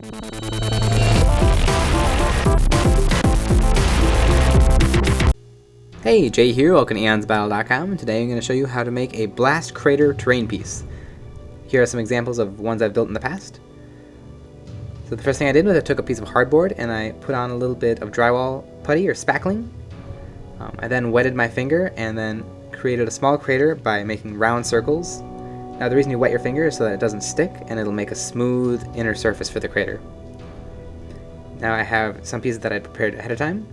Hey, Jay here, welcome to EonsOfBattle.com, and today I'm going to show you how to make a blast crater terrain piece. Here are some examples of ones I've built in the past. So the first thing I did was I took a piece of hardboard and I put on a little bit of drywall putty or spackling. I then wetted my finger and then created a small crater by making round circles. Now the reason you wet your finger is so that it doesn't stick and it'll make a smooth inner surface for the crater. Now I have some pieces that I prepared ahead of time.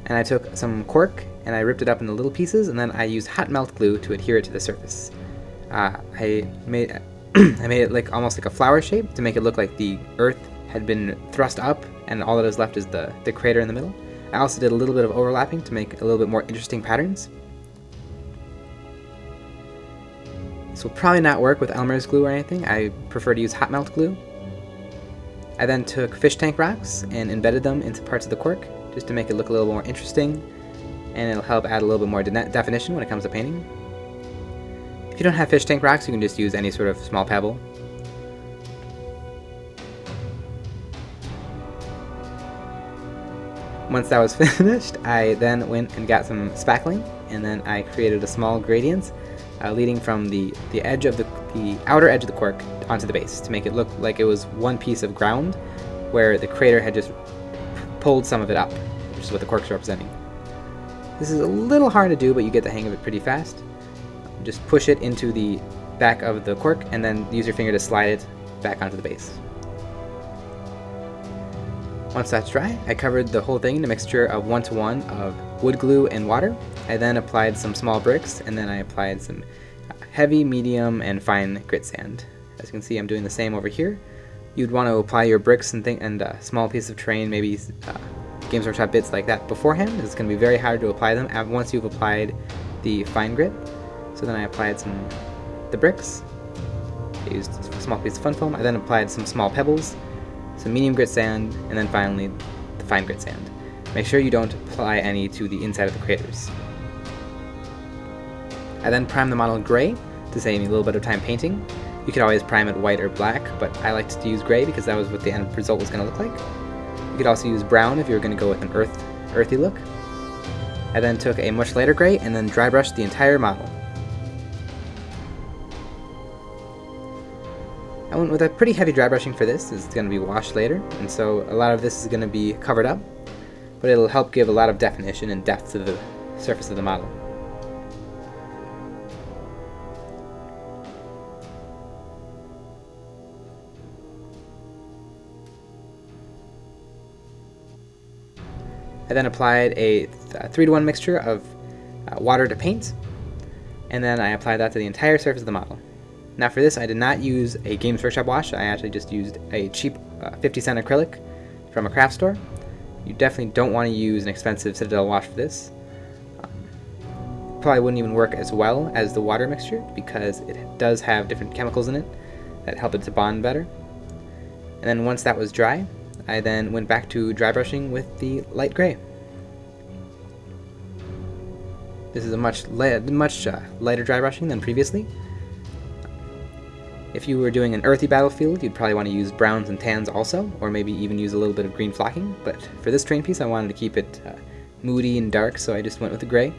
And I took some cork and I ripped it up into little pieces, and then I used hot melt glue to adhere it to the surface. I made it like almost like a flower shape to make it look like the earth had been thrust up and all that is left is the crater in the middle. I also did a little bit of overlapping to make a little bit more interesting patterns. This will probably not work with Elmer's glue or anything. I prefer to use hot melt glue. I then took fish tank rocks and embedded them into parts of the cork just to make it look a little more interesting, and it'll help add a little bit more definition when it comes to painting. If you don't have fish tank rocks, you can just use any sort of small pebble. Once that was finished, I then went and got some spackling, and then I created a small gradient leading from the edge of the outer edge of the cork onto the base to make it look like it was one piece of ground where the crater had just pulled some of it up, which is what the cork's representing. This is a little hard to do, but you get the hang of it pretty fast. Just push it into the back of the cork and then use your finger to slide it back onto the base. Once that's dry, I covered the whole thing in a mixture of 1:1 of wood glue and water. I then applied some small bricks, and then I applied some heavy, medium, and fine grit sand. As you can see, I'm doing the same over here. You'd want to apply your bricks and small pieces of terrain, maybe Games Workshop bits like that beforehand. It's going to be very hard to apply them once you've applied the fine grit. So then I applied the bricks. I used a small piece of fun foam. I then applied some small pebbles, some medium grit sand, and then finally the fine grit sand. Make sure you don't apply any to the inside of the craters. I then primed the model gray to save me a little bit of time painting. You could always prime it white or black, but I liked to use gray because that was what the end result was going to look like. You could also use brown if you were going to go with an earthy look. I then took a much lighter gray and then dry brushed the entire model. I went with a pretty heavy dry brushing for this. It's going to be washed later, and so a lot of this is going to be covered up, but it'll help give a lot of definition and depth to the surface of the model. I then applied a 3:1 mixture of water to paint, and then I applied that to the entire surface of the model. Now for this, I did not use a Games Workshop wash. I actually just used a cheap 50-cent acrylic from a craft store. You definitely don't want to use an expensive Citadel wash for this. Probably wouldn't even work as well as the water mixture because it does have different chemicals in it that help it to bond better. And then once that was dry, I then went back to dry brushing with the light gray. This is a much lighter dry brushing than previously. If you were doing an earthy battlefield, you'd probably want to use browns and tans also, or maybe even use a little bit of green flocking, but for this terrain piece I wanted to keep it moody and dark, so I just went with the gray.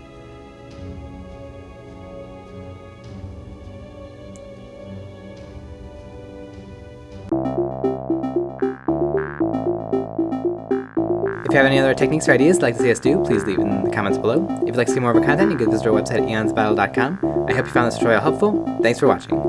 If you have any other techniques or ideas you'd like to see us do, please leave in the comments below. If you'd like to see more of our content, you can visit our website at EonsOfBattle.com. I hope you found this tutorial helpful. Thanks for watching.